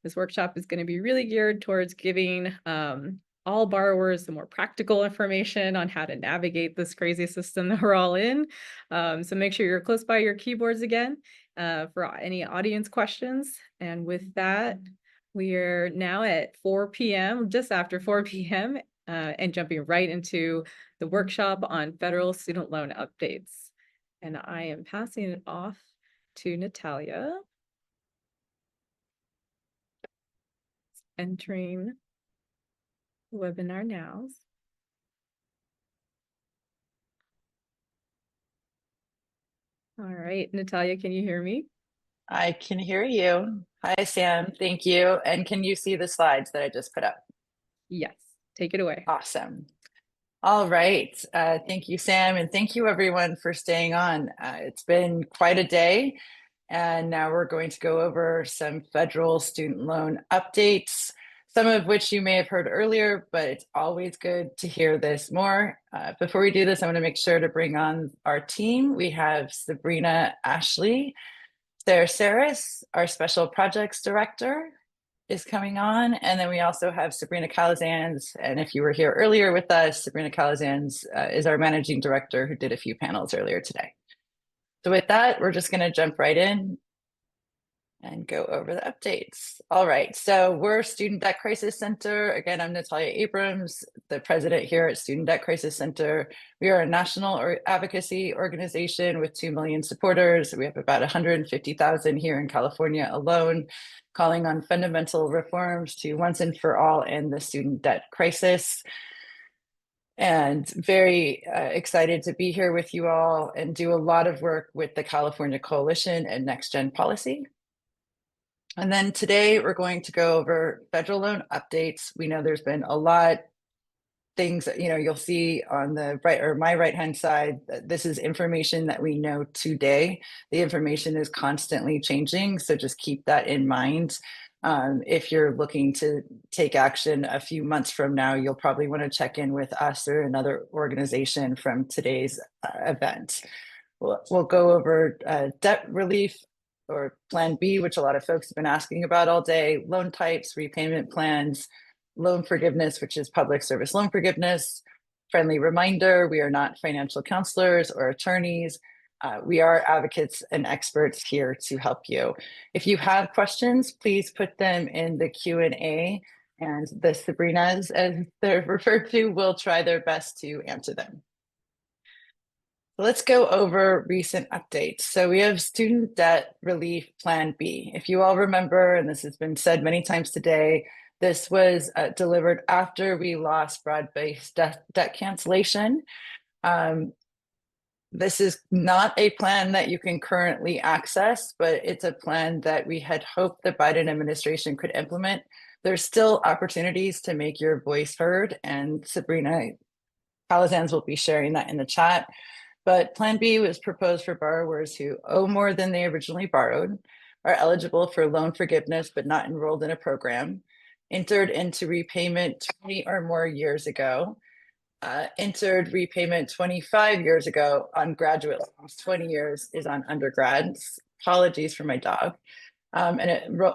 This workshop is going to be really geared towards giving all borrowers the more practical information on how to navigate this crazy system that we're all in. So make sure you're close by your keyboards again for any audience questions. And with that, we are now at 4 p.m., just after 4 p.m., and jumping right into the workshop on federal student loan updates. And I am passing it off to Natalia. Entering the webinar now. All right, Natalia, can you hear me? I can hear you. Hi, Sam. Thank you. And can you see the slides that I just put up? Yes, take it away. Awesome. All right. Thank you, Sam. And thank you, everyone, for staying on. It's been quite a day. And now we're going to go over some federal student loan updates, some of which you may have heard earlier, but it's always good to hear this more. Before we do this, I want to make sure to bring on our team. We have Sabrina Ashley. Sarah Saris, our special projects director, is coming on. And then we also have Sabrina Calazans. And if you were here earlier with us, Sabrina Calazans is our managing director who did a few panels earlier today. So with that, we're just going to jump right in and go over the updates. All right, so we're Student Debt Crisis Center. Again, I'm Natalia Abrams, the president here at Student Debt Crisis Center. We are a national advocacy organization with 2 million supporters. We have about 150,000 here in California alone, calling on fundamental reforms to once and for all end the student debt crisis. And very excited to be here with you all and do a lot of work with the California Coalition and Next Gen Policy. And then today we're going to go over federal loan updates. We know there's been a lot things that, you'll see on the right or my right-hand side. This is information that we know today. The information is constantly changing, so just keep that in mind. If you're looking to take action a few months from now, you'll probably want to check in with us or another organization from today's event. We'll go over debt relief or Plan B, which a lot of folks have been asking about all day, loan types, repayment plans, loan forgiveness, which is public service loan forgiveness. Friendly reminder, we are not financial counselors or attorneys. We are advocates and experts here to help you. If you have questions, please put them in the Q&A, and the Sabrinas, as they're referred to, will try their best to answer them. Let's go over recent updates. So we have Student Debt Relief Plan B. If you all remember, and this has been said many times today, this was delivered after we lost broad-based debt cancellation. This is not a plan that you can currently access, but it's a plan that we had hoped the Biden administration could implement. There's still opportunities to make your voice heard, and Sabrina Calazans will be sharing that in the chat. But Plan B was proposed for borrowers who owe more than they originally borrowed, are eligible for loan forgiveness but not enrolled in a program, entered into repayment 20 or more years ago, entered repayment 25 years ago on graduate loans, 20 years is on undergrads. Apologies for my dog. And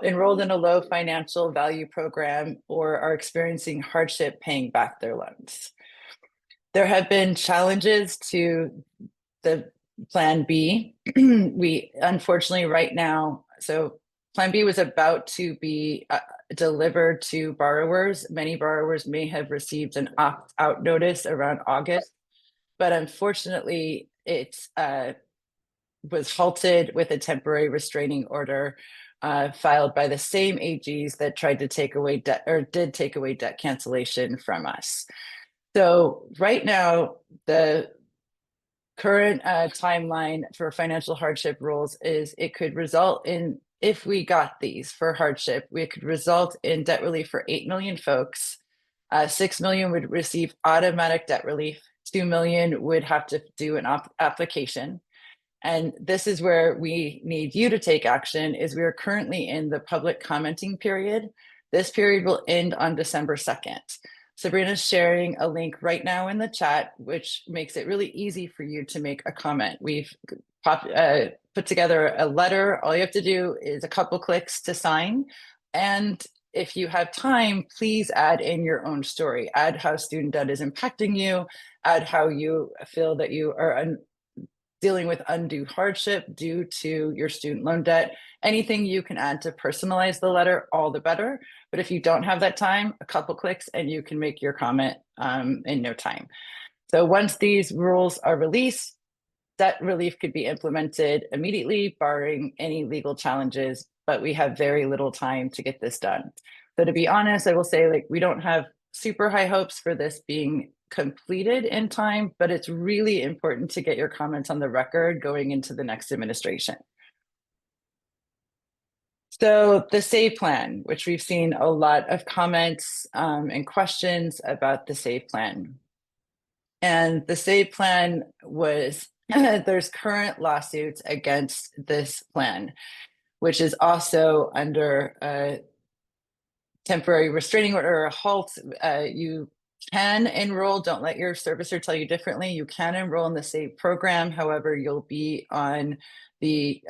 enrolled in a low financial value program or are experiencing hardship paying back their loans. There have been challenges to the Plan B. We unfortunately right now, so Plan B was about to be delivered to borrowers. Many borrowers may have received an opt-out notice around August, but unfortunately it was halted with a temporary restraining order filed by the same AGs that tried to take away debt or did take away debt cancellation from us. So right now, the current timeline for financial hardship rules is it could result in, if we got these for hardship, it could result in debt relief for 8 million folks. 6 million would receive automatic debt relief. 2 million would have to do an application. And this is where we need you to take action, is we are currently in the public commenting period. This period will end on December 2nd. Sabrina's sharing a link right now in the chat, which makes it really easy for you to make a comment. We've put together a letter. All you have to do is a couple clicks to sign. And if you have time, please add in your own story. Add how student debt is impacting you, add how you feel that you are dealing with undue hardship due to your student loan debt. Anything you can add to personalize the letter, all the better. But if you don't have that time, a couple clicks and you can make your comment in no time. So once these rules are released, debt relief could be implemented immediately, barring any legal challenges, but we have very little time to get this done. So to be honest, I will say, like, we don't have super high hopes for this being completed in time, but it's really important to get your comments on the record going into the next administration. So the SAVE plan, which we've seen a lot of comments and questions about the SAVE plan. And the SAVE plan was, there's current lawsuits against this plan, which is also under a temporary restraining order or a halt. You can enroll, don't let your servicer tell you differently. You can enroll in the SAVE program. However, you'll be on the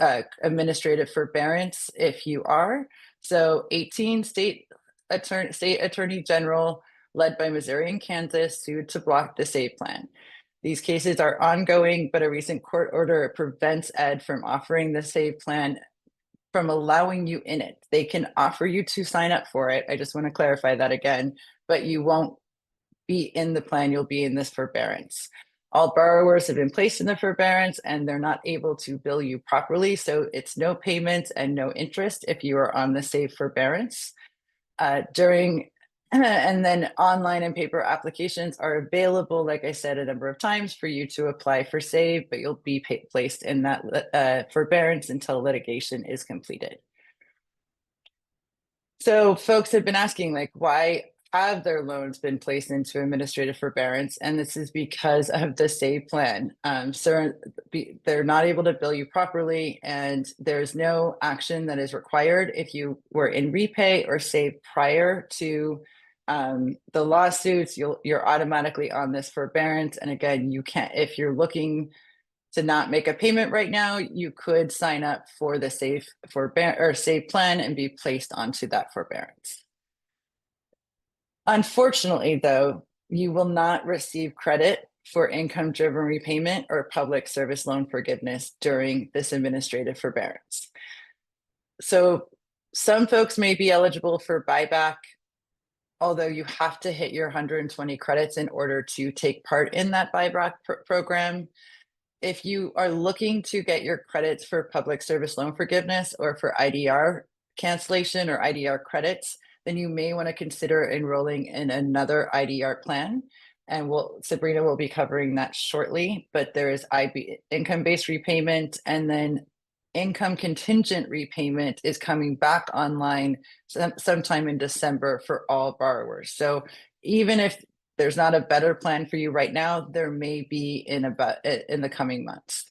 administrative forbearance if you are. So 18 state attorney general led by Missouri and Kansas sued to block the SAVE plan. These cases are ongoing, but a recent court order prevents Ed from offering the SAVE plan, from allowing you in it. They can offer you to sign up for it. I just want to clarify that again, but you won't be in the plan. You'll be in this forbearance. All borrowers have been placed in the forbearance and they're not able to bill you properly. So it's no payments and no interest if you are on the SAVE forbearance. And then online and paper applications are available, like I said, a number of times for you to apply for SAVE, but you'll be placed in that forbearance until litigation is completed. So folks have been asking, like, why have their loans been placed into administrative forbearance? And this is because of the SAVE plan. So they're not able to bill you properly, and there's no action that is required if you were in repay or SAVE prior to the lawsuits. You're automatically on this forbearance. And again, you can't, if you're looking to not make a payment right now, you could sign up for the SAVE plan and be placed onto that forbearance. Unfortunately, though, you will not receive credit for income-driven repayment or public service loan forgiveness during this administrative forbearance. So some folks may be eligible for buyback, although you have to hit your 120 credits in order to take part in that buyback program. If you are looking to get your credits for public service loan forgiveness or for IDR cancellation or IDR credits, then you may want to consider enrolling in another IDR plan. And Sabrina will be covering that shortly, but there is income-based repayment, and then income contingent repayment is coming back online sometime in December for all borrowers. So even if there's not a better plan for you right now, there may be in the coming months.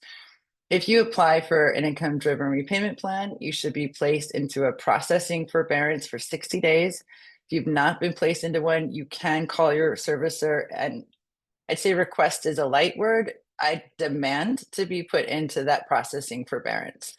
If you apply for an income-driven repayment plan, you should be placed into a processing forbearance for 60 days. If you've not been placed into one, you can call your servicer, and I'd say request is a light word. I demand to be put into that processing forbearance.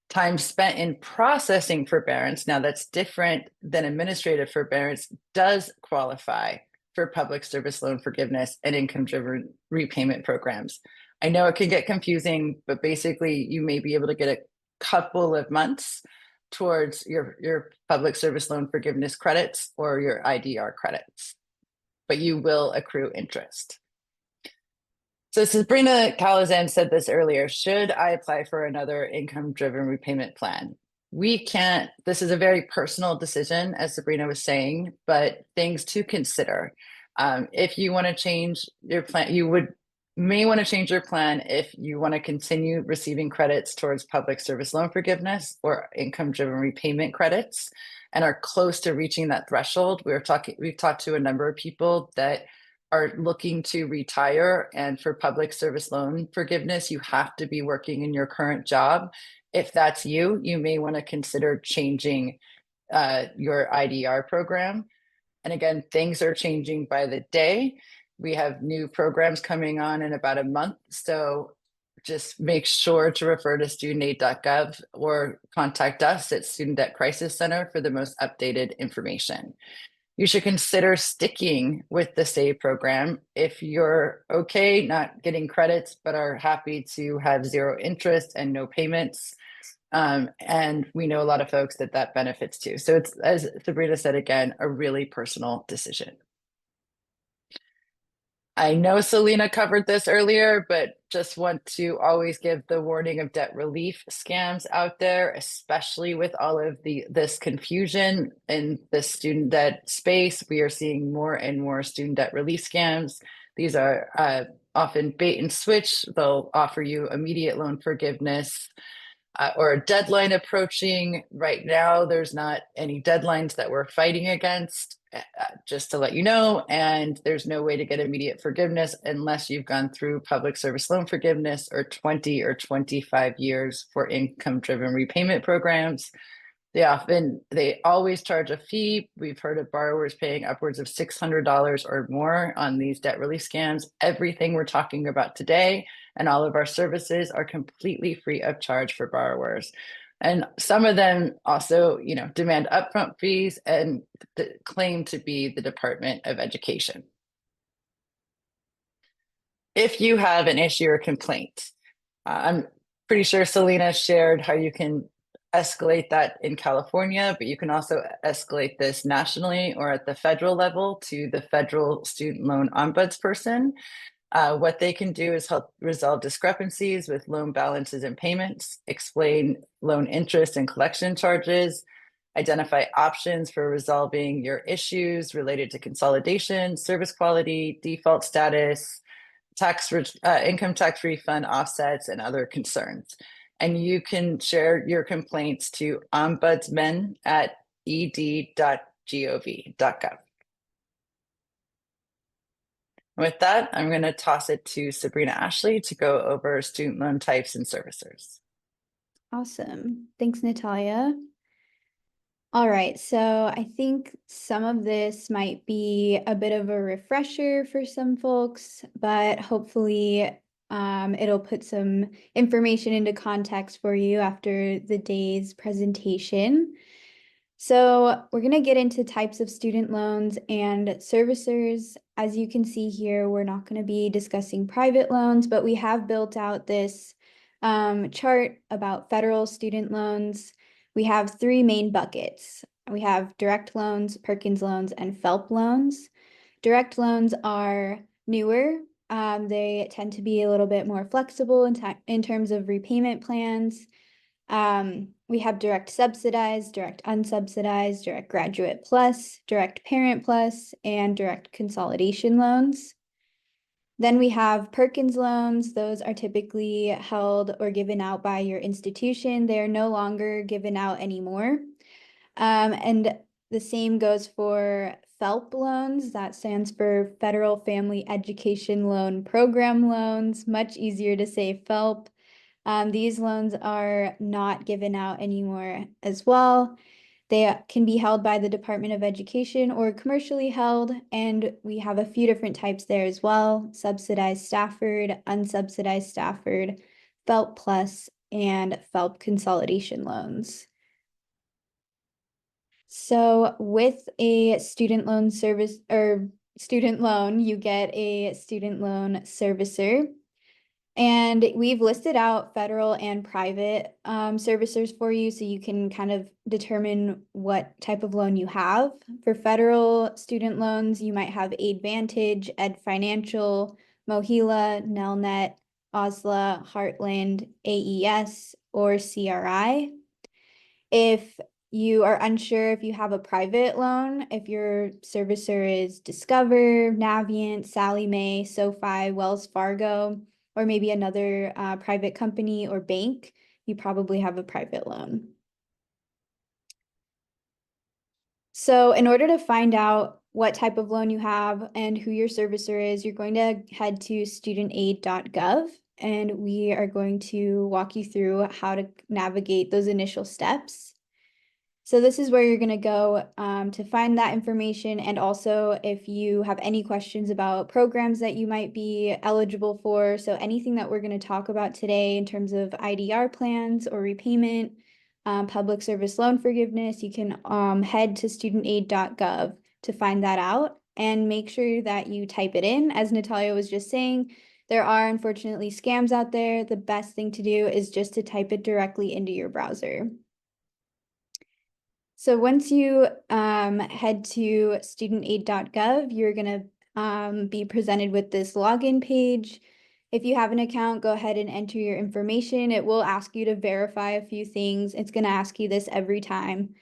Time spent in processing forbearance, now that's different than administrative forbearance, does qualify for public service loan forgiveness and income-driven repayment programs. I know it can get confusing, but basically you may be able to get a couple of months towards your public service loan forgiveness credits or your IDR credits, but you will accrue interest. So Sabrina Calazan said this earlier, should I apply for another income-driven repayment plan? We can't, this is a very personal decision, as Sabrina was saying, but things to consider. If you want to change your plan, may want to change your plan if you want to continue receiving credits towards public service loan forgiveness or income-driven repayment credits and are close to reaching that threshold. We've talked to a number of people that are looking to retire, and for public service loan forgiveness, you have to be working in your current job. If that's you, you may want to consider changing your IDR program. And again, things are changing by the day. We have new programs coming on in about a month. So just make sure to refer to studentaid.gov or contact us at Student Debt Crisis Center for the most updated information. You should consider sticking with the SAVE program if you're okay not getting credits, but are happy to have zero interest and no payments. And we know a lot of folks that benefits too. So it's, as Sabrina said again, a really personal decision. I know Selena covered this earlier, but just want to always give the warning of debt relief scams out there, especially with all of this confusion in the student debt space. We are seeing more and more student debt relief scams. These are often bait and switch. They'll offer you immediate loan forgiveness or a deadline approaching. Right now, there's not any deadlines that we're fighting against, just to let you know. And there's no way to get immediate forgiveness unless you've gone through public service loan forgiveness or 20 or 25 years for income-driven repayment programs. They always charge a fee. We've heard of borrowers paying upwards of $600 or more on these debt relief scams. Everything we're talking about today and all of our services are completely free of charge for borrowers. And some of them also, demand upfront fees and claim to be the Department of Education. If you have an issue or complaint, I'm pretty sure Selena shared how you can escalate that in California, but you can also escalate this nationally or at the federal level to the federal student loan ombudsperson. What they can do is help resolve discrepancies with loan balances and payments, explain loan interest and collection charges, identify options for resolving your issues related to consolidation, service quality, default status, income tax refund offsets, and other concerns. And you can share your complaints to ombudsman@ed.gov.gov. With that, I'm going to toss it to Sabrina Ashley to go over student loan types and servicers. Awesome. Thanks, Natalia. All right, so I think some of this might be a bit of a refresher for some folks, but hopefully it'll put some information into context for you after the day's presentation. So we're going to get into types of student loans and servicers. As you can see here, we're not going to be discussing private loans, but we have built out this chart about federal student loans. We have three main buckets. We have direct loans, Perkins loans, and FFELP loans. Direct loans are newer. They tend to be a little bit more flexible in terms of repayment plans. We have direct subsidized, direct unsubsidized, direct graduate plus, direct parent plus, and direct consolidation loans. Then we have Perkins loans. Those are typically held or given out by your institution. They are no longer given out anymore. And the same goes for FFELP loans. That stands for Federal Family Education Loan Program loans. Much easier to say FFELP. These loans are not given out anymore as well. They can be held by the Department of Education or commercially held, and we have a few different types there as well: subsidized Stafford, unsubsidized Stafford, FFELP Plus, and FFELP consolidation loans. So with a student loan service or student loan, you get a student loan servicer. And we've listed out federal and private servicers for you so you can kind of determine what type of loan you have. For federal student loans, you might have AidVantage, Ed Financial, Mohila, Nelnet, OSLA, Heartland, AES, or CRI. If you are unsure if you have a private loan, if your servicer is Discover, Navient, Sallie Mae, SoFi, Wells Fargo, or maybe another private company or bank, you probably have a private loan. So in order to find out what type of loan you have and who your servicer is, you're going to head to studentaid.gov, and we are going to walk you through how to navigate those initial steps. So this is where you're going to go to find that information. And also if you have any questions about programs that you might be eligible for. So anything that we're going to talk about today in terms of IDR plans or repayment, public service loan forgiveness, you can head to studentaid.gov to find that out, and make sure that you type it in. As Natalia was just saying, there are unfortunately scams out there. The best thing to do is just to type it directly into your browser. So once you head to studentaid.gov, you're going to be presented with this login page. If you have an account, go ahead and enter your information. It will ask you to verify a few things. It's going to ask you this every time.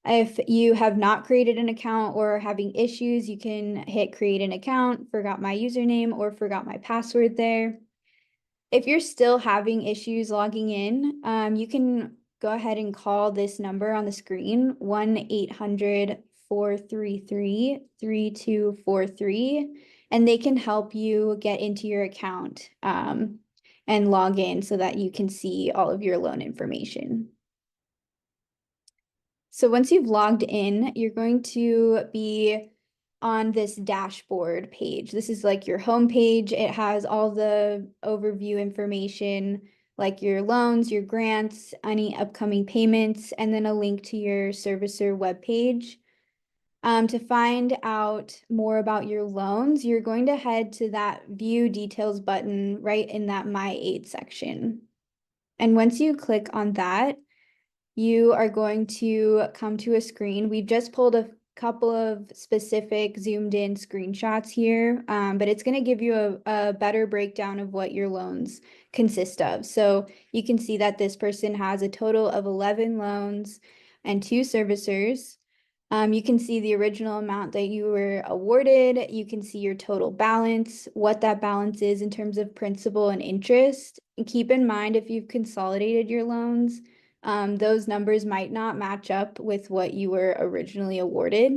If you have not created an account or are having issues, you can hit create an account, forgot my username or forgot my password there. If you're still having issues logging in, you can go ahead and call this number on the screen, 1-800-433-3243, and they can help you get into your account and log in so that you can see all of your loan information. So once you've logged in, you're going to be on this dashboard page. This is like your home page. It has all the overview information, like your loans, your grants, any upcoming payments, and then a link to your servicer webpage. To find out more about your loans, you're going to head to that view details button right in that My Aid section. And once you click on that, you are going to come to a screen. We've just pulled a couple of specific zoomed in screenshots here, but it's going to give you a better breakdown of what your loans consist of. So you can see that this person has a total of 11 loans and 2 servicers. You can see the original amount that you were awarded. You can see your total balance, what that balance is in terms of principal and interest. And keep in mind, if you've consolidated your loans, those numbers might not match up with what you were originally awarded.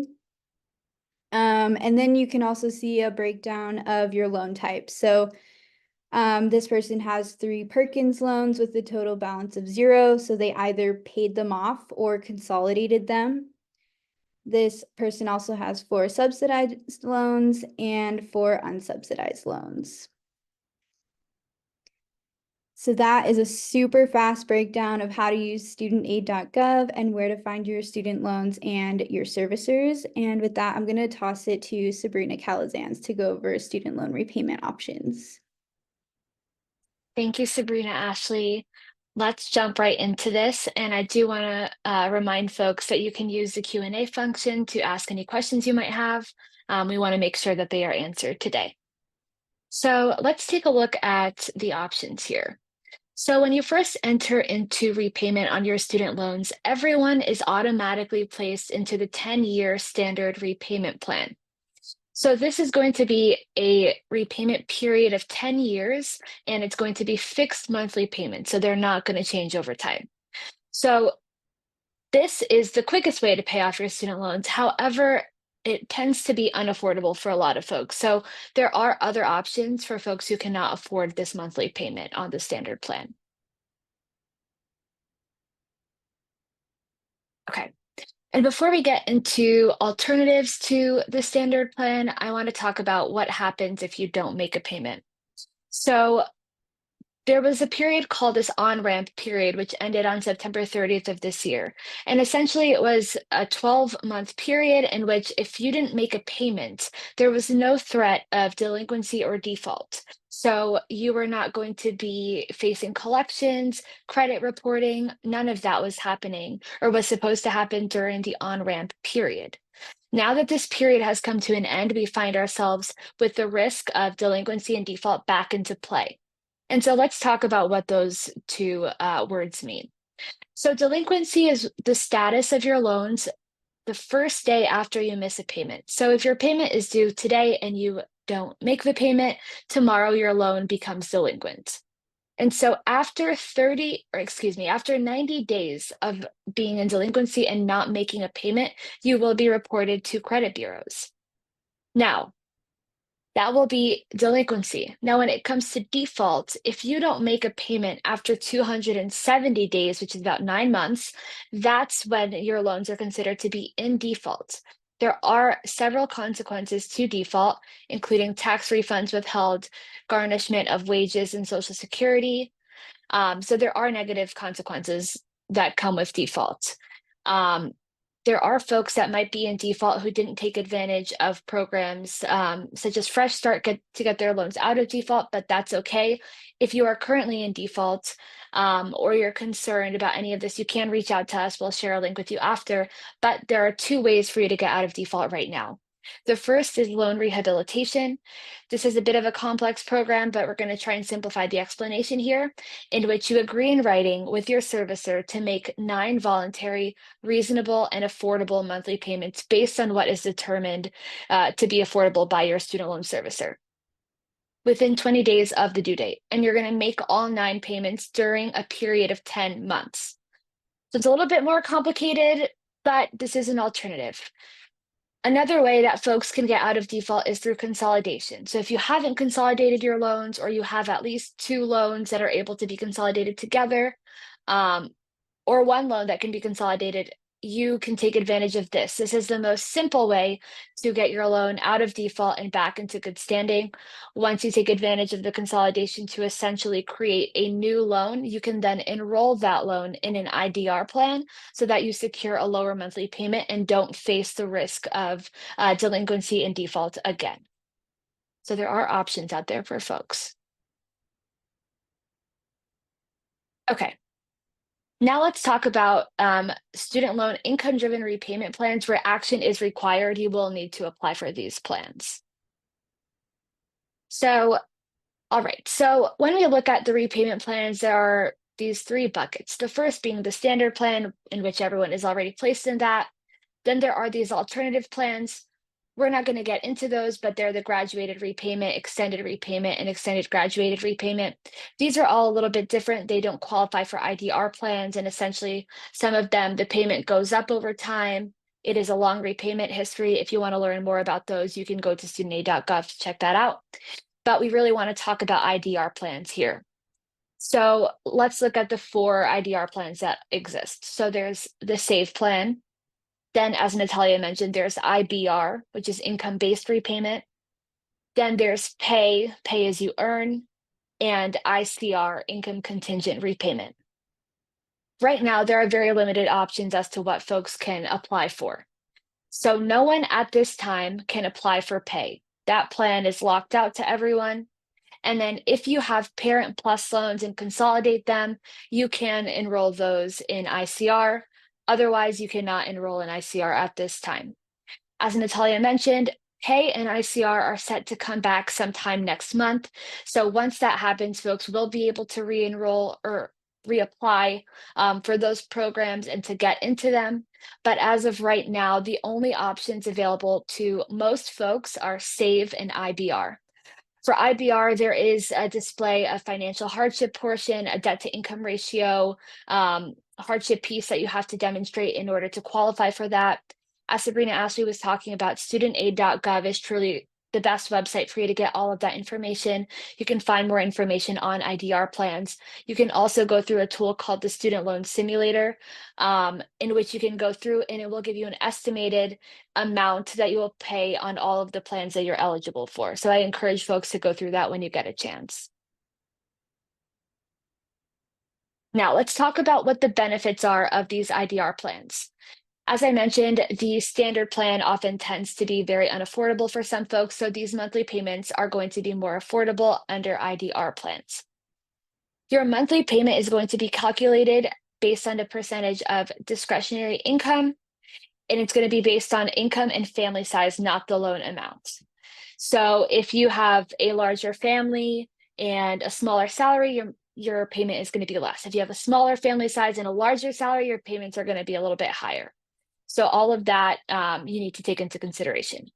And then you can also see a breakdown of your loan type. So this person has 3 Perkins loans with a total balance of 0. So they either paid them off or consolidated them. This person also has 4 subsidized loans and 4 unsubsidized loans. So that is a super fast breakdown of how to use studentaid.gov and where to find your student loans and your servicers. And with that, I'm going to toss it to Sabrina Calazans to go over student loan repayment options. Thank you, Sabrina Ashley. Let's jump right into this. And I do want to remind folks that you can use the Q&A function to ask any questions you might have. We want to make sure that they are answered today. So let's take a look at the options here. So when you first enter into repayment on your student loans, everyone is automatically placed into the 10-year standard repayment plan. So this is going to be a repayment period of 10 years, and it's going to be fixed monthly payments. So they're not going to change over time. So this is the quickest way to pay off your student loans. However, it tends to be unaffordable for a lot of folks. So there are other options for folks who cannot afford this monthly payment on the standard plan. Okay. And before we get into alternatives to the standard plan, I want to talk about what happens if you don't make a payment. So there was a period called this on-ramp period, which ended on September 30th of this year. And essentially it was a 12-month period in which if you didn't make a payment, there was no threat of delinquency or default. So you were not going to be facing collections, credit reporting, none of that was happening or was supposed to happen during the on-ramp period. Now that this period has come to an end, we find ourselves with the risk of delinquency and default back into play. And so let's talk about what those two words mean. So delinquency is the status of your loans the first day after you miss a payment. So if your payment is due today and you don't make the payment, tomorrow your loan becomes delinquent. And so after 90 days of being in delinquency and not making a payment, you will be reported to credit bureaus. Now, That will be delinquency. Now, when it comes to default, if you don't make a payment after 270 days, which is about 9 months, that's when your loans are considered to be in default. There are several consequences to default, including tax refunds withheld, garnishment of wages and Social Security. So there are negative consequences that come with default. Um, there are folks that might be in default who didn't take advantage of programs such as Fresh Start to get their loans out of default, but that's okay. If you are currently in default or you're concerned about any of this, you can reach out to us. We'll share a link with you after, but there are 2 ways for you to get out of default right now. The first is loan rehabilitation. This is a bit of a complex program, but we're going to try and simplify the explanation here, in which you agree in writing with your servicer to make 9 voluntary, reasonable, and affordable monthly payments based on what is determined to be affordable by your student loan servicer within 20 days of the due date. And you're going to make all 9 payments during a period of 10 months. So it's a little bit more complicated, but this is an alternative. Another way that folks can get out of default is through consolidation. So if you haven't consolidated your loans, or you have at least 2 loans that are able to be consolidated together, or 1 loan that can be consolidated, you can take advantage of this. This is the most simple way to get your loan out of default and back into good standing. Once you take advantage of the consolidation to essentially create a new loan, you can then enroll that loan in an IDR plan so that you secure a lower monthly payment and don't face the risk of delinquency and default again. So there are options out there for folks. Okay. Now let's talk about student loan income-driven repayment plans where action is required. You will need to apply for these plans. So, all right. So when we look at the repayment plans, there are these 3 buckets. The first being the standard plan, in which everyone is already placed in that. Then there are these alternative plans. We're not going to get into those, but they're the graduated repayment, extended repayment, and extended graduated repayment. These are all a little bit different. They don't qualify for IDR plans, and essentially some of them, the payment goes up over time. It is a long repayment history. If you want to learn more about those, you can go to studentaid.gov to check that out. But we really want to talk about IDR plans here. So let's look at the 4 IDR plans that exist. So there's the SAVE plan. Then, as Natalia mentioned, there's IBR, which is income-based repayment. Then there's pay as you earn, and ICR, income contingent repayment. Right now, there are very limited options as to what folks can apply for. So no one at this time can apply for pay. That plan is locked out to everyone. And then if you have Parent Plus loans and consolidate them, you can enroll those in ICR. Otherwise, you cannot enroll in ICR at this time. As Natalia mentioned, pay and ICR are set to come back sometime next month. So once that happens, folks will be able to re-enroll or reapply for those programs and to get into them. But as of right now, the only options available to most folks are SAVE and IBR. For IBR, there is a display of financial hardship portion, a debt to income ratio, hardship piece that you have to demonstrate in order to qualify for that. As Sabrina Ashley was talking about, studentaid.gov is truly the best website for you to get all of that information. You can find more information on IDR plans. You can also go through a tool called the Student Loan Simulator, in which you can go through and it will give you an estimated amount that you will pay on all of the plans that you're eligible for. So I encourage folks to go through that when you get a chance. Now let's talk about what the benefits are of these IDR plans. As I mentioned, the standard plan often tends to be very unaffordable for some folks, so these monthly payments are going to be more affordable under IDR plans. Your monthly payment is going to be calculated based on a percentage of discretionary income, and it's going to be based on income and family size, not the loan amount. So if you have a larger family and a smaller salary, your payment is going to be less. If you have a smaller family size and a larger salary, your payments are going to be a little bit higher. So all of that you need to take into consideration.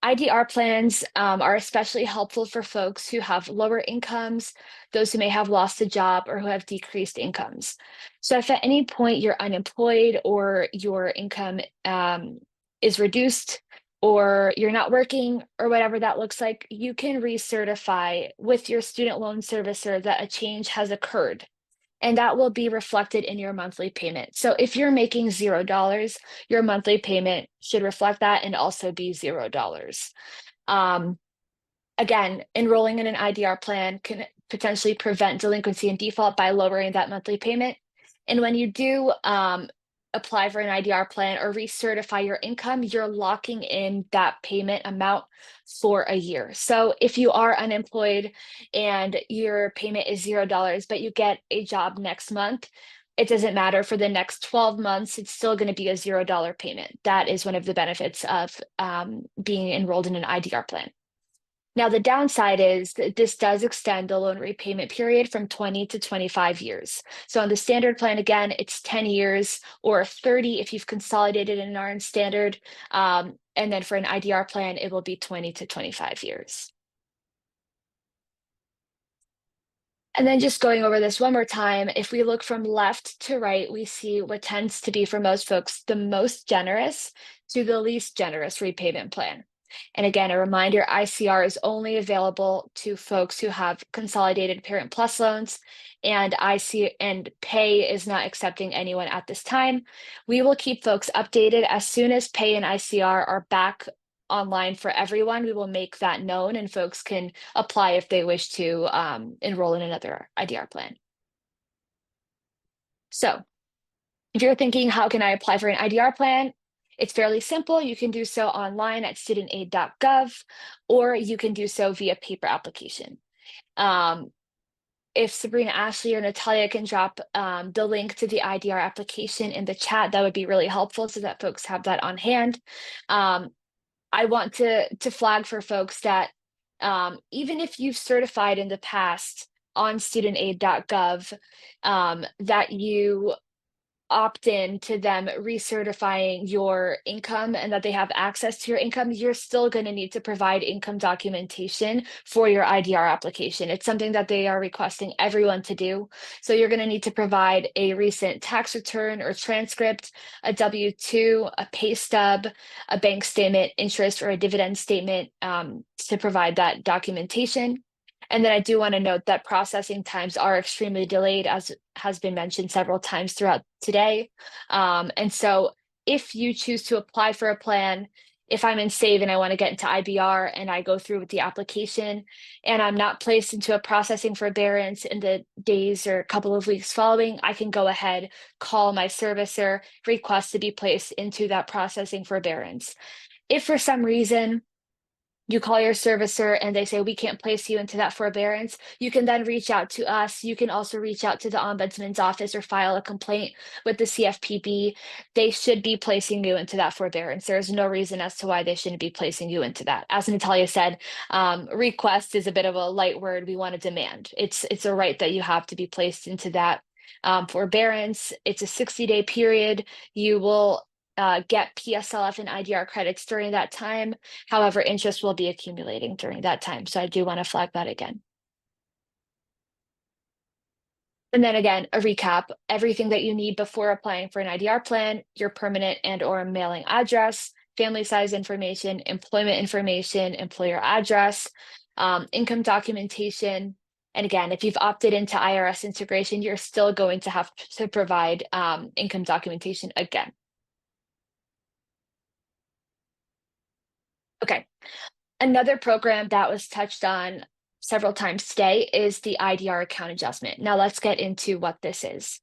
IDR plans are especially helpful for folks who have lower incomes, those who may have lost a job or who have decreased incomes. So if at any point you're unemployed or your income is reduced, or you're not working, or whatever that looks like, you can recertify with your student loan servicer that a change has occurred, and that will be reflected in your monthly payment. So if you're making $0, your monthly payment should reflect that and also be $0. Again, enrolling in an IDR plan can potentially prevent delinquency and default by lowering that monthly payment. And when you do apply for an IDR plan or recertify your income, you're locking in that payment amount for a year. So if you are unemployed and your payment is $0, but you get a job next month, it doesn't matter for the next 12 months, it's still going to be a $0 payment. That is one of the benefits of being enrolled in an IDR plan. Now, the downside is that this does extend the loan repayment period from 20 to 25 years. So on the standard plan, again, it's 10 years or 30 if you've consolidated in an RN standard. And then for an IDR plan, it will be 20 to 25 years. And then just going over this one more time, if we look from left to right, we see what tends to be for most folks the most generous to the least generous repayment plan. And again, a reminder, ICR is only available to folks who have consolidated Parent Plus loans, and Pay is not accepting anyone at this time. We will keep folks updated as soon as Pay and ICR are back online for everyone. We will make that known, and folks can apply if they wish to enroll in another IDR plan. So if you're thinking, how can I apply for an IDR plan? It's fairly simple. You can do so online at studentaid.gov, or you can do so via paper application. If Sabrina, Ashley, or Natalia can drop the link to the IDR application in the chat, that would be really helpful so that folks have that on hand. I want to flag for folks that even if you've certified in the past on studentaid.gov, that you opt in to them recertifying your income and that they have access to your income, you're still going to need to provide income documentation for your IDR application. It's something that they are requesting everyone to do. So you're going to need to provide a recent tax return or transcript, a W-2, a pay stub, a bank statement, interest, or a dividend statement to provide that documentation. And then I do want to note that processing times are extremely delayed, as has been mentioned several times throughout today. And so if you choose to apply for a plan, if I'm in SAVE and I want to get into IBR and I go through with the application and I'm not placed into a processing forbearance in the days or couple of weeks following, I can go ahead, call my servicer, request to be placed into that processing forbearance. If for some reason you call your servicer and they say, we can't place you into that forbearance, you can then reach out to us. You can also reach out to the ombudsman's office or file a complaint with the CFPB. They should be placing you into that forbearance. There's no reason as to why they shouldn't be placing you into that. As Natalia said, request is a bit of a light word. We want to demand. It's a right that you have to be placed into that forbearance. It's a 60-day period. You will get PSLF and IDR credits during that time. However, interest will be accumulating during that time. So I do want to flag that again. And then again, a recap, everything that you need before applying for an IDR plan, your permanent and or mailing address, family size information, employment information, employer address, income documentation. And again, if you've opted into IRS integration, you're still going to have to provide income documentation again. Okay, another program that was touched on several times today is the IDR account adjustment. Now let's get into what this is.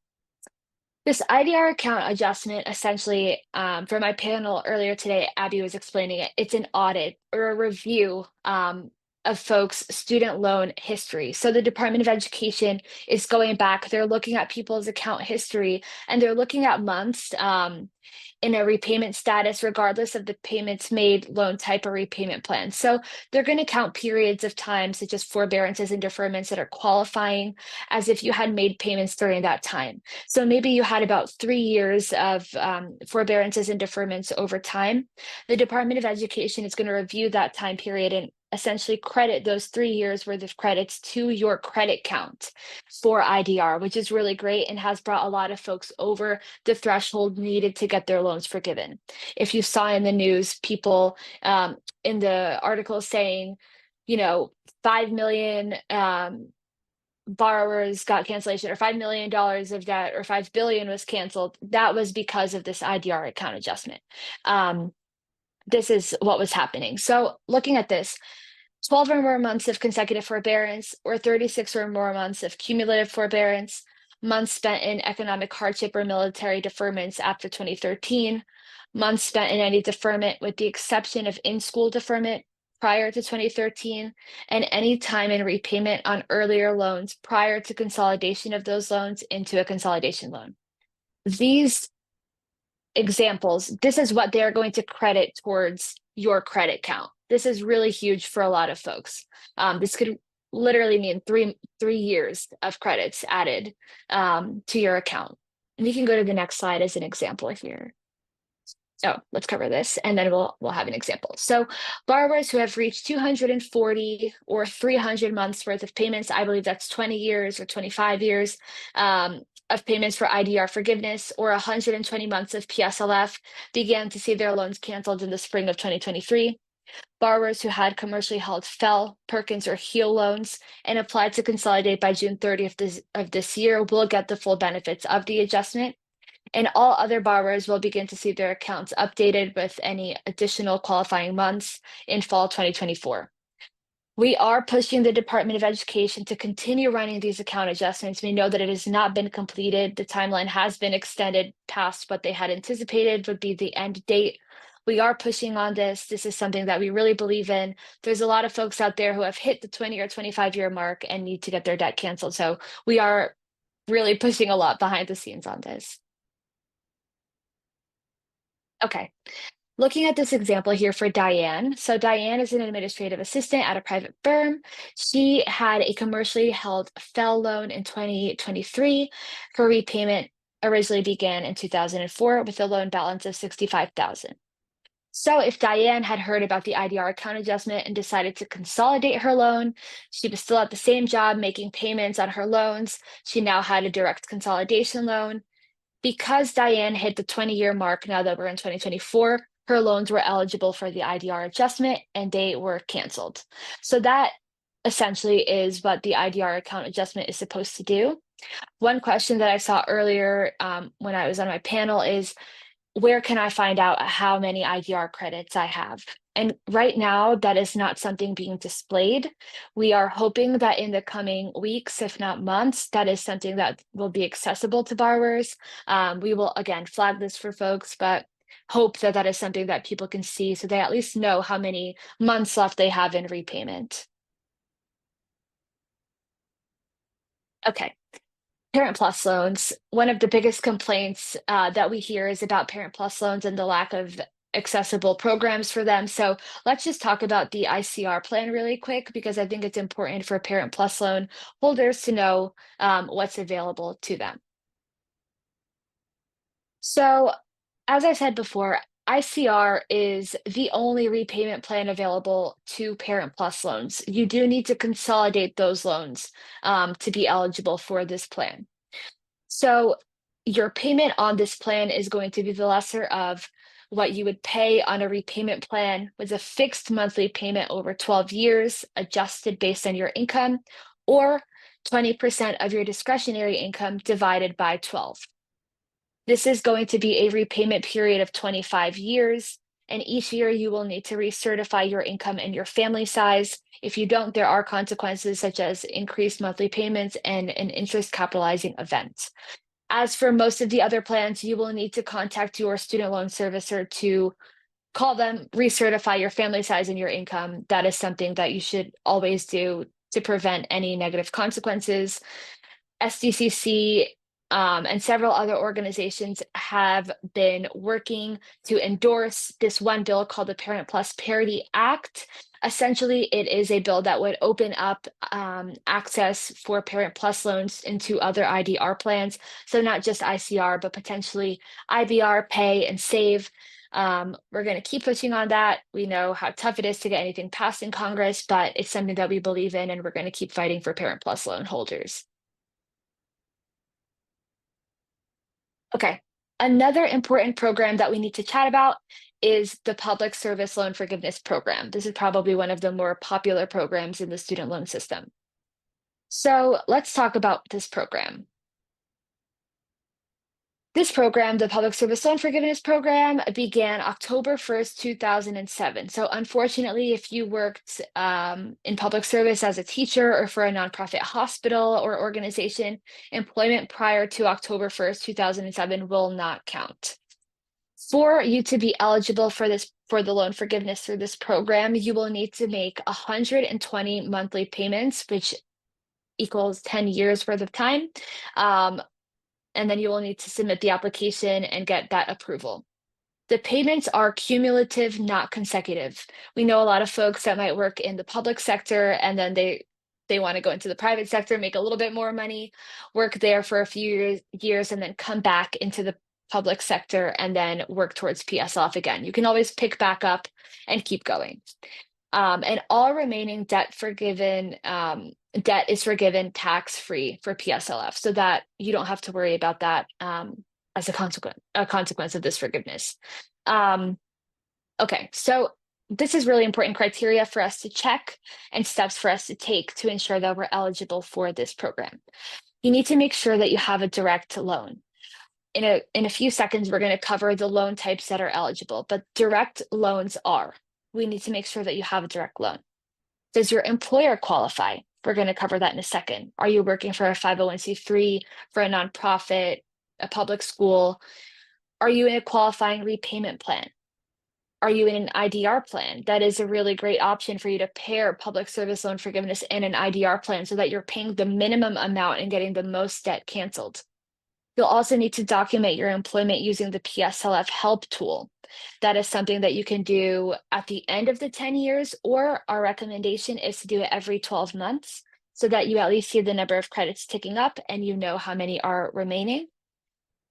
This IDR account adjustment, essentially, for my panel earlier today, Abby was explaining it. It's an audit or a review of folks' student loan history. So the Department of Education is going back, they're looking at people's account history, and they're looking at months in a repayment status, regardless of the payments made, loan type, or repayment plan. So they're going to count periods of time, such as forbearances and deferments, that are qualifying as if you had made payments during that time. So maybe you had about 3 years of forbearances and deferments over time. The Department of Education is going to review that time period and essentially credit those 3 years worth of credits to your credit count for IDR, which is really great and has brought a lot of folks over the threshold needed to get their loans forgiven. If you saw in the news, people in the article saying, 5 million borrowers got cancellation, or $5 million of debt, or 5 billion was canceled, that was because of this IDR account adjustment. This is what was happening. So looking at this, 12 or more months of consecutive forbearance, or 36 or more months of cumulative forbearance, months spent in economic hardship or military deferments after 2013, months spent in any deferment with the exception of in-school deferment prior to 2013, and any time in repayment on earlier loans prior to consolidation of those loans into a consolidation loan. These examples, this is what they're going to credit towards your credit count. This is really huge for a lot of folks. This could literally mean three years of credits added to your account. And you can go to the next slide as an example here. So let's cover this, and then we'll have an example. So borrowers who have reached 240 or 300 months worth of payments, I believe that's 20 years or 25 years of payments for IDR forgiveness, or 120 months of PSLF, began to see their loans canceled in the spring of 2023. Borrowers who had commercially held FFEL, Perkins, or HEAL loans and applied to consolidate by June 30th of this year will get the full benefits of the adjustment. And all other borrowers will begin to see their accounts updated with any additional qualifying months in fall 2024. We are pushing the Department of Education to continue running these account adjustments. We know that it has not been completed. The timeline has been extended past what they had anticipated would be the end date. We are pushing on this. This is something that we really believe in. There's a lot of folks out there who have hit the 20 or 25-year mark and need to get their debt canceled. So we are really pushing a lot behind the scenes on this. Okay, looking at this example here for Diane. So Diane is an administrative assistant at a private firm. She had a commercially held FFEL loan in 2023. Her repayment originally began in 2004 with a loan balance of $65,000. So if Diane had heard about the IDR account adjustment and decided to consolidate her loan, she was still at the same job making payments on her loans. She now had a direct consolidation loan. Because Diane hit the 20-year mark, now that we're in 2024, her loans were eligible for the IDR adjustment and they were canceled. So that essentially is what the IDR account adjustment is supposed to do. One question that I saw earlier when I was on my panel is, where can I find out how many IDR credits I have? And right now, that is not something being displayed. We are hoping that in the coming weeks, if not months, that is something that will be accessible to borrowers. We will, again, flag this for folks, but hope that that is something that people can see so they at least know how many months left they have in repayment. Okay. Parent Plus loans. One of the biggest complaints that we hear is about Parent Plus loans and the lack of accessible programs for them. So let's just talk about the ICR plan really quick, because I think it's important for Parent Plus loan holders to know what's available to them. So as I said before, ICR is the only repayment plan available to Parent Plus loans. You do need to consolidate those loans to be eligible for this plan. So your payment on this plan is going to be the lesser of what you would pay on a repayment plan with a fixed monthly payment over 12 years, adjusted based on your income, or 20% of your discretionary income divided by 12. This is going to be a repayment period of 25 years, and each year you will need to recertify your income and your family size. If you don't, there are consequences such as increased monthly payments and an interest capitalizing event. As for most of the other plans, you will need to contact your student loan servicer to call them, recertify your family size and your income. That is something that you should always do to prevent any negative consequences. SDCC and several other organizations have been working to endorse this one bill called the Parent Plus Parity Act. Essentially, it is a bill that would open up access for Parent Plus loans into other IDR plans. So not just ICR, but potentially IBR, Pay, and Save. We're going to keep pushing on that. We know how tough it is to get anything passed in Congress, but it's something that we believe in, and we're going to keep fighting for Parent Plus loan holders. Okay, another important program that we need to chat about is the Public Service Loan Forgiveness Program. This is probably one of the more popular programs in the student loan system. So let's talk about this program. This program, the Public Service Loan Forgiveness Program, began October 1st, 2007. So unfortunately, if you worked in public service as a teacher or for a nonprofit hospital or organization, employment prior to October 1st, 2007 will not count. For you to be eligible for the loan forgiveness through this program, you will need to make 120 monthly payments, which equals 10 years worth of time. And then you will need to submit the application and get that approval. The payments are cumulative, not consecutive. We know a lot of folks that might work in the public sector and then they want to go into the private sector, make a little bit more money, work there for a few years, and then come back into the public sector and then work towards PSLF again. You can always pick back up and keep going. And all remaining debt is forgiven tax-free for PSLF, so that you don't have to worry about that as a consequence of this forgiveness. Okay, so this is really important criteria for us to check and steps for us to take to ensure that we're eligible for this program. You need to make sure that you have a direct loan. In a few seconds, we're going to cover the loan types that are eligible, but direct loans are. We need to make sure that you have a direct loan. Does your employer qualify? We're going to cover that in a second. Are you working for a 501c3, for a nonprofit, a public school? Are you in a qualifying repayment plan? Are you in an IDR plan? That is a really great option for you to pair public service loan forgiveness and an IDR plan so that you're paying the minimum amount and getting the most debt canceled. You'll also need to document your employment using the PSLF help tool. That is something that you can do at the end of the 10 years, or our recommendation is to do it every 12 months so that you at least see the number of credits ticking up and you know how many are remaining.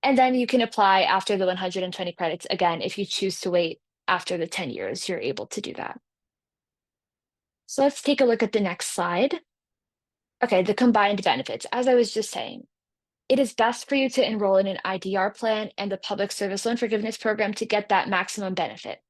And then you can apply after the 120 credits. Again, if you choose to wait after the 10 years, you're able to do that. So let's take a look at the next slide. Okay, the combined benefits. As I was just saying, it is best for you to enroll in an IDR plan and the Public Service Loan Forgiveness Program to get that maximum benefit.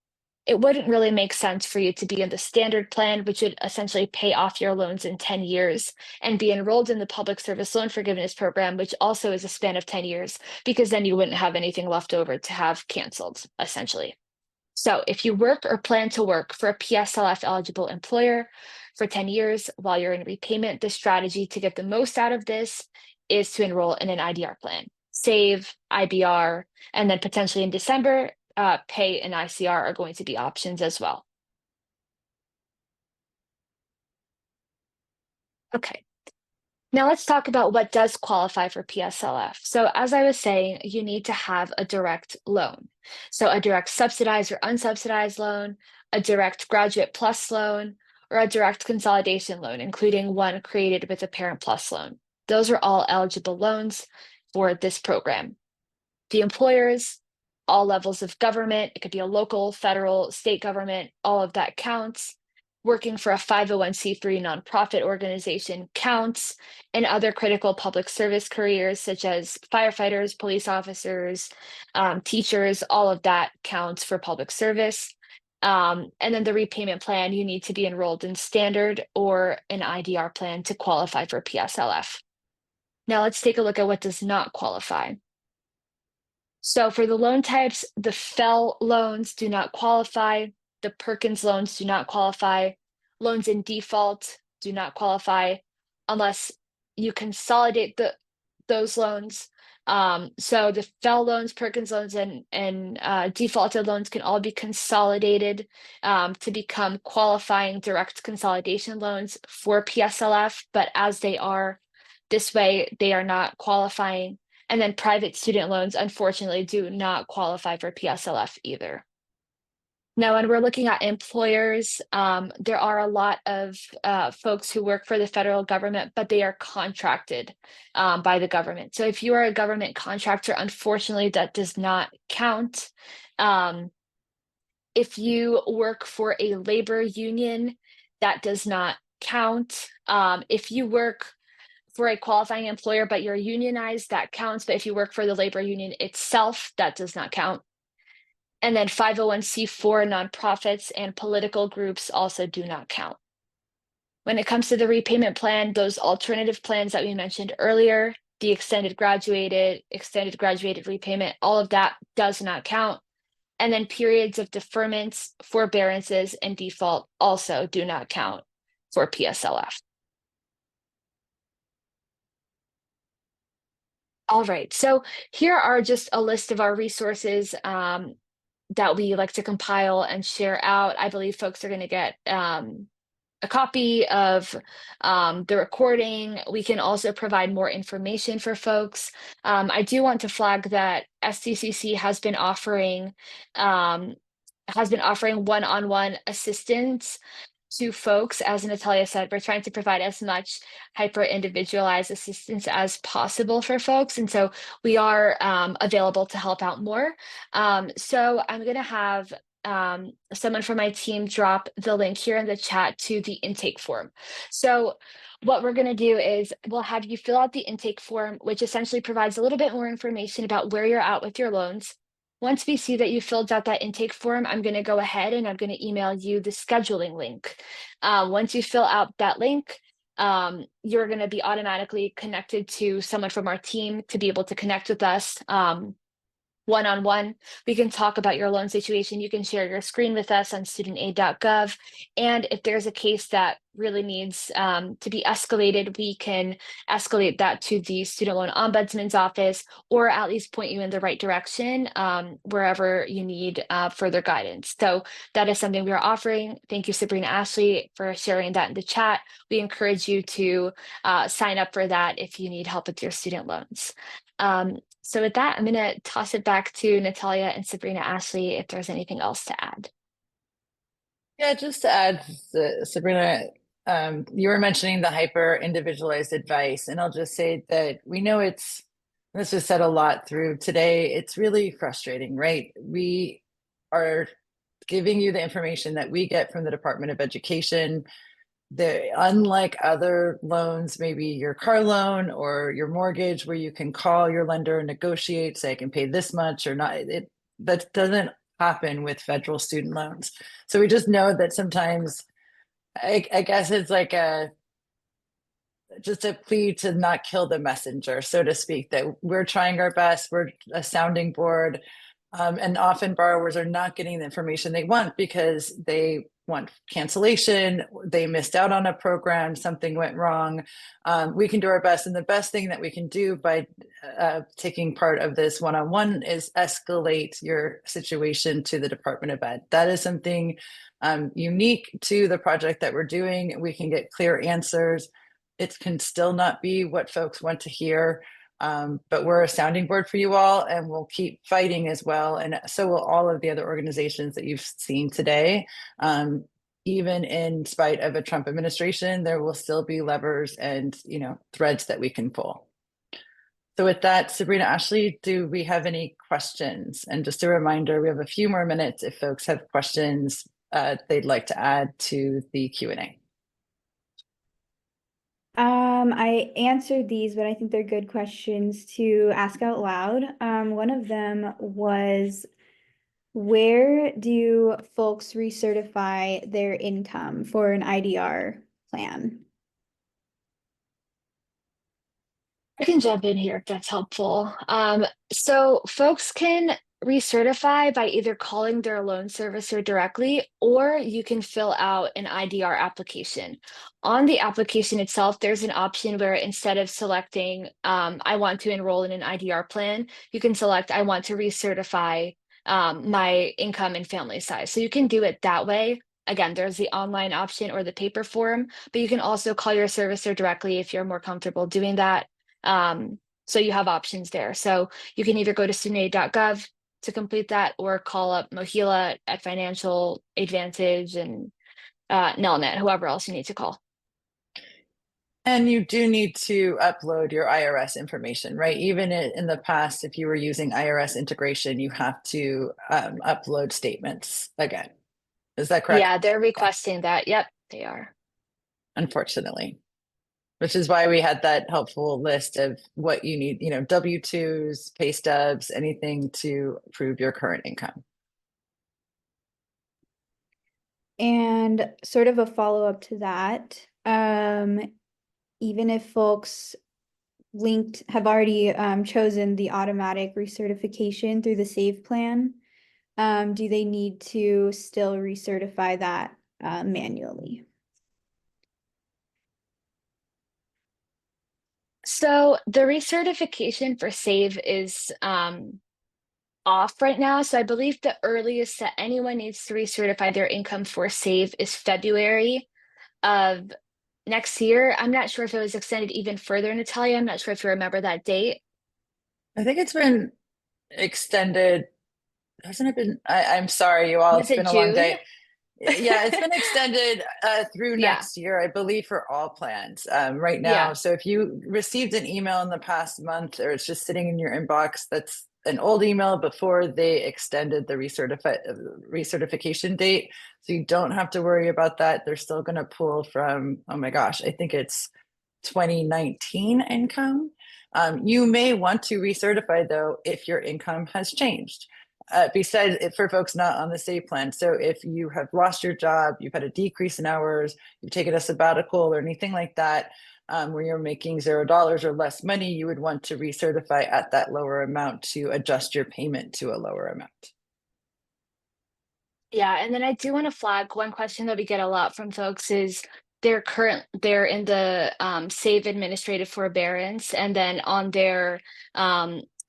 It wouldn't really make sense for you to be in the standard plan, which would essentially pay off your loans in 10 years, and be enrolled in the Public Service Loan Forgiveness Program, which also is a span of 10 years, because then you wouldn't have anything left over to have canceled, essentially. So if you work or plan to work for a PSLF eligible employer for 10 years while you're in repayment, the strategy to get the most out of this is to enroll in an IDR plan, save, IBR, and then potentially in December, pay and ICR are going to be options as well. Okay, now let's talk about what does qualify for PSLF. So as I was saying, you need to have a direct loan. So a direct subsidized or unsubsidized loan, a direct Graduate Plus loan, or a direct consolidation loan, including one created with a Parent Plus loan. Those are all eligible loans for this program. The employers, all levels of government, it could be a local, federal, state government, all of that counts. Working for a 501c3 nonprofit organization counts, and other critical public service careers such as firefighters, police officers, teachers, all of that counts for public service. And then the repayment plan, you need to be enrolled in standard or an IDR plan to qualify for PSLF. Now let's take a look at what does not qualify. So for the loan types, the FEL loans do not qualify. The Perkins loans do not qualify. Loans in default do not qualify unless you consolidate those loans. So the FEL loans, Perkins loans, and defaulted loans can all be consolidated to become qualifying direct consolidation loans for PSLF, but as they are this way, they are not qualifying. And then private student loans, unfortunately, do not qualify for PSLF either. Now, when we're looking at employers, there are a lot of folks who work for the federal government, but they are contracted by the government. So if you are a government contractor, unfortunately, that does not count. If you work for a labor union, that does not count. If you work for a qualifying employer, but you're unionized, that counts. But if you work for the labor union itself, that does not count. And then 501c4 nonprofits and political groups also do not count. When it comes to the repayment plan, those alternative plans that we mentioned earlier, the extended graduated repayment, all of that does not count. And then periods of deferments, forbearances, and default also do not count for PSLF. All right, so here are just a list of our resources that we like to compile and share out. I believe folks are going to get a copy of the recording. We can also provide more information for folks. I do want to flag that SDCC has been offering one-on-one assistance to folks. As Natalia said, we're trying to provide as much hyper-individualized assistance as possible for folks. And so we are available to help out more. So I'm going to have someone from my team drop the link here in the chat to the intake form. So what we're going to do is we'll have you fill out the intake form, which essentially provides a little bit more information about where you're at with your loans. Once we see that you filled out that intake form, I'm going to go ahead and I'm going to email you the scheduling link. Once you fill out that link, you're going to be automatically connected to someone from our team to be able to connect with us one-on-one. We can talk about your loan situation. You can share your screen with us on studentaid.gov. And if there's a case that really needs to be escalated, we can escalate that to the Student Loan Ombudsman's office, or at least point you in the right direction wherever you need further guidance. So that is something we are offering. Thank you, Sabrina Ashley, for sharing that in the chat. We encourage you to sign up for that if you need help with your student loans. So with that, I'm going to toss it back to Natalia and Sabrina Ashley if there's anything else to add. Yeah, just to add, Sabrina, you were mentioning the hyper individualized advice, and I'll just say that we know this was said a lot through today. It's really frustrating, right? We are giving you the information that we get from the Department of Education. Unlike other loans, maybe your car loan or your mortgage, where you can call your lender and negotiate, say I can pay this much or not, that doesn't happen with federal student loans. So we just know that sometimes, I guess it's like just a plea to not kill the messenger, so to speak, that we're trying our best, we're a sounding board, and often borrowers are not getting the information they want because they want cancellation, they missed out on a program, something went wrong. We can do our best, and the best thing that we can do by taking part of this one-on-one is escalate your situation to the Department of Ed. That is something unique to the project that we're doing. We can get clear answers. It can still not be what folks want to hear, but we're a sounding board for you all, and we'll keep fighting as well. And so will all of the other organizations that you've seen today. Even in spite of a Trump administration, there will still be levers and threads that we can pull. So with that, Sabrina, Ashley, do we have any questions? And just a reminder, we have a few more minutes if folks have questions they'd like to add to the Q&A. I answered these, but I think they're good questions to ask out loud. One of them was, where do folks recertify their income for an IDR plan? I can jump in here if that's helpful. So folks can recertify by either calling their loan servicer directly, or you can fill out an IDR application. On the application itself, there's an option where instead of selecting, I want to enroll in an IDR plan, you can select, I want to recertify my income and family size. So you can do it that way. Again, there's the online option or the paper form, but you can also call your servicer directly if you're more comfortable doing that. So you have options there. So you can either go to studentaid.gov to complete that, or call up Mohila at Financial Advantage and Nelnet, whoever else you need to call. And you do need to upload your IRS information, right? Even in the past, if you were using IRS integration, you have to upload statements again. Is that correct? Yeah, they're Yeah, requesting that. Yep, they are. unfortunately. Which is why we had that helpful list of what you need, W-2s, pay stubs, anything to prove your current income. And sort of a follow-up to that, even if folks have already chosen the automatic recertification through the SAVE plan, do they need to still recertify that manually? So the recertification for SAVE is off right now. So I believe the earliest that anyone needs to recertify their income for SAVE is February of next year. I'm not sure if it was extended even further, Natalia. I'm not sure if you remember that date. I think it's been extended. Hasn't it been? I'm sorry, you all. Was It's it been a long June? day. Yeah, it's been extended through Yeah, next year, I believe, for all plans right now. yeah. So if you received an email in the past month or it's just sitting in your inbox, that's an old email before they extended the recertification date. So you don't have to worry about that. They're still going to pull from, oh my gosh, I think it's 2019 income. You may want to recertify though if your income has changed. Besides, for folks not on the SAVE plan. So if you have lost your job, you've had a decrease in hours, you've taken a sabbatical or anything like that, where you're making $0 or less money, you would want to recertify at that lower amount to adjust your payment to a lower amount. Yeah, and then I do want to flag one question that we get a lot from folks is they're in the SAVE administrative forbearance, and then on their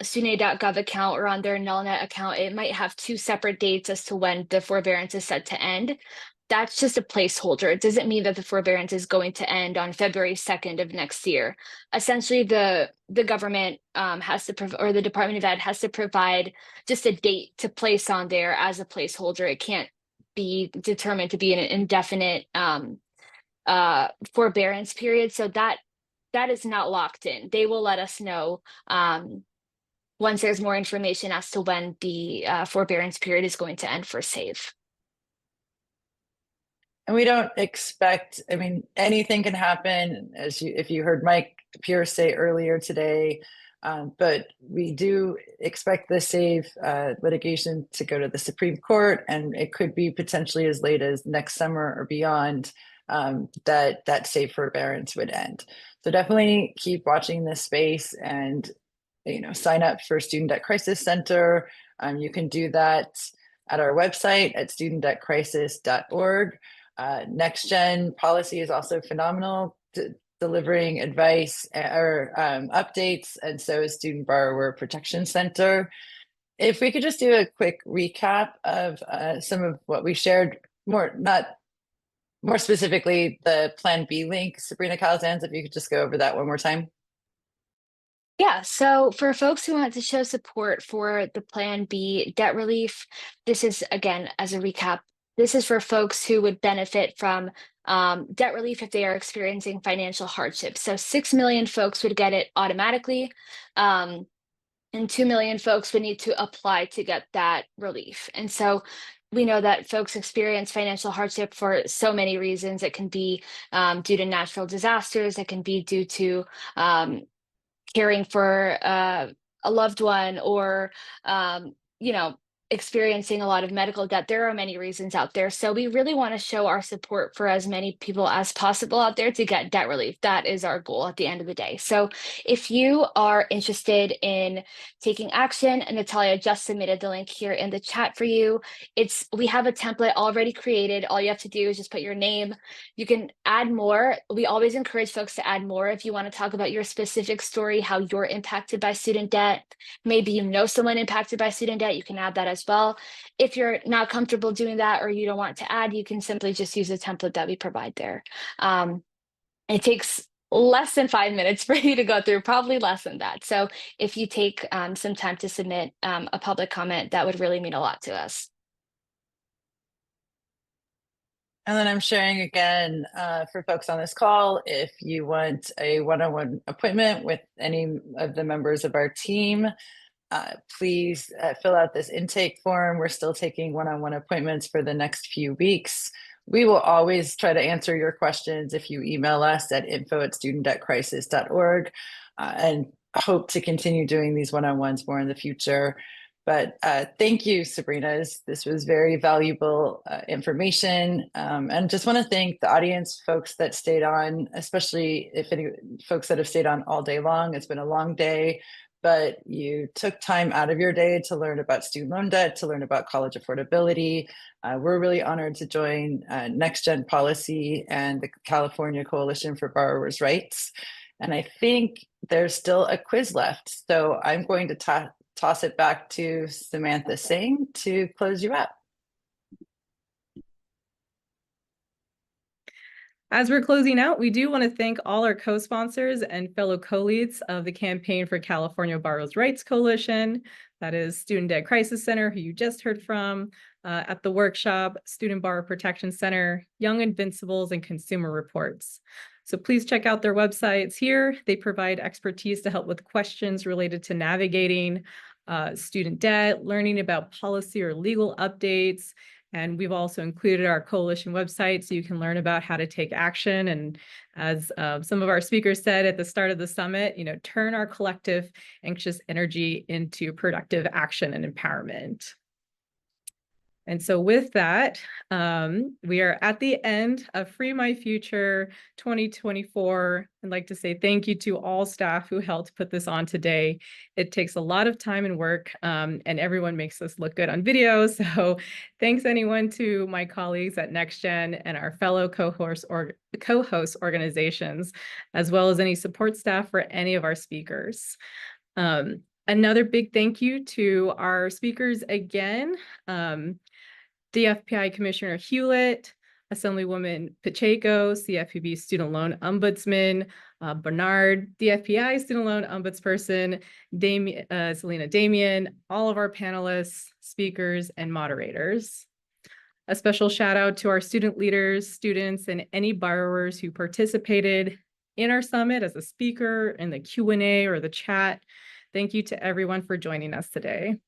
SUNY.gov account or on their NullNet account, it might have two separate dates as to when the forbearance is set to end. That's just a placeholder. It doesn't mean that the forbearance is going to end on February 2nd of next year. Essentially, the government has to or the Department of Ed has to provide just a date to place on there as a placeholder. It can't be determined to be an indefinite forbearance period. So that is not locked in. They will let us know once there's more information as to when the forbearance period is going to end for SAVE. And we don't expect, I mean, anything can happen, if you heard Mike Pierce say earlier today, but we do expect the SAVE litigation to go to the Supreme Court, and it could be potentially as late as next summer or beyond that SAVE forbearance would end. So definitely keep watching this space and sign up for Student Debt Crisis Center. You can do that at our website at studentdebtcrisis.org. Next Gen Policy is also phenomenal, delivering advice or updates, and so is Student Borrower Protection Center. If we could just do a quick recap of some of what we shared, more specifically the Plan B link, Sabrina Calzans, if you could just go over that one more time. Yeah, so for folks who want to show support for the Plan B debt relief, this is, again, as a recap, this is for folks who would benefit from debt relief if they are experiencing financial hardship. So 6 million folks would get it automatically, and 2 million folks would need to apply to get that relief. And so we know that folks experience financial hardship for so many reasons. It can be due to natural disasters, it can be due to caring for a loved one, or experiencing a lot of medical debt. There are many reasons out there, so we really want to show our support for as many people as possible out there to get debt relief. That is our goal at the end of the day. So if you are interested in taking action, and Natalia just submitted the link here in the chat for you, we have a template already created. All you have to do is just put your name. You can add more. We always encourage folks to add more if you want to talk about your specific story, how you're impacted by student debt. Maybe you know someone impacted by student debt, you can add that as well. If you're not comfortable doing that, or you don't want to add, you can simply just use the template that we provide there. It takes less than 5 minutes for you to go through, probably less than that. So if you take some time to submit a public comment, that would really mean a lot to us. And then I'm sharing again for folks on this call, if you want a one-on-one appointment with any of the members of our team, please fill out this intake form. We're still taking one-on-one appointments for the next few weeks. We will always try to answer your questions if you email us at info@studentdebtcrisis.org, and hope to continue doing these one-on-ones more in the future. But thank you, Sabrina. This was very valuable information. And just want to thank the audience, folks that stayed on, especially if any folks that have stayed on all day long. It's been a long day, but you took time out of your day to learn about student loan debt, to learn about college affordability. We're really honored to join Next Gen Policy and the California Coalition for Borrowers' Rights. And I think there's still a quiz left. So I'm going to toss it back to Samantha Singh to close you out. As we're closing out, we do want to thank all our co-sponsors and fellow co-leads of the Campaign for California Borrowers' Rights Coalition. That is Student Debt Crisis Center, who you just heard from at the workshop, Student Borrower Protection Center, Young Invincibles, and Consumer Reports. So please check out their websites here. They provide expertise to help with questions related to navigating student debt, learning about policy or legal updates. And we've also included our coalition website so you can learn about how to take action. And as some of our speakers said at the start of the summit, turn our collective anxious energy into productive action and empowerment. And so with that, we are at the end of Free My Future 2024. I'd like to say thank you to all staff who helped put this on today. It takes a lot of time and work, and everyone makes us look good on video. So thanks anyone to my colleagues at NextGen and our fellow co-host organizations, as well as any support staff for any of our speakers. Another big thank you to our speakers again. DFPI Commissioner Hewlett, Assemblywoman Pacheco, CFPB Student Loan Ombudsman Bernard, DFPI Student Loan Ombudsperson Selena Damian, all of our panelists, speakers, and moderators. A special shout out to our student leaders, students, and any borrowers who participated in our summit as a speaker in the Q&A or the chat. Thank you to everyone for joining us today.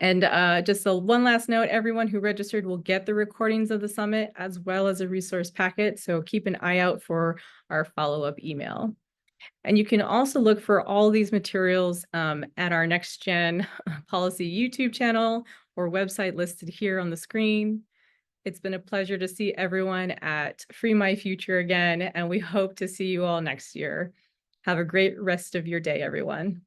And just one last note, everyone who registered will get the recordings of the summit as well as a resource packet. So keep an eye out for our follow-up email. And you can also look for all these materials at our Next Gen Policy YouTube channel or website listed here on the screen. It's been a pleasure to see everyone at Free My Future again, and we hope to see you all next year. Have a great rest of your day, everyone.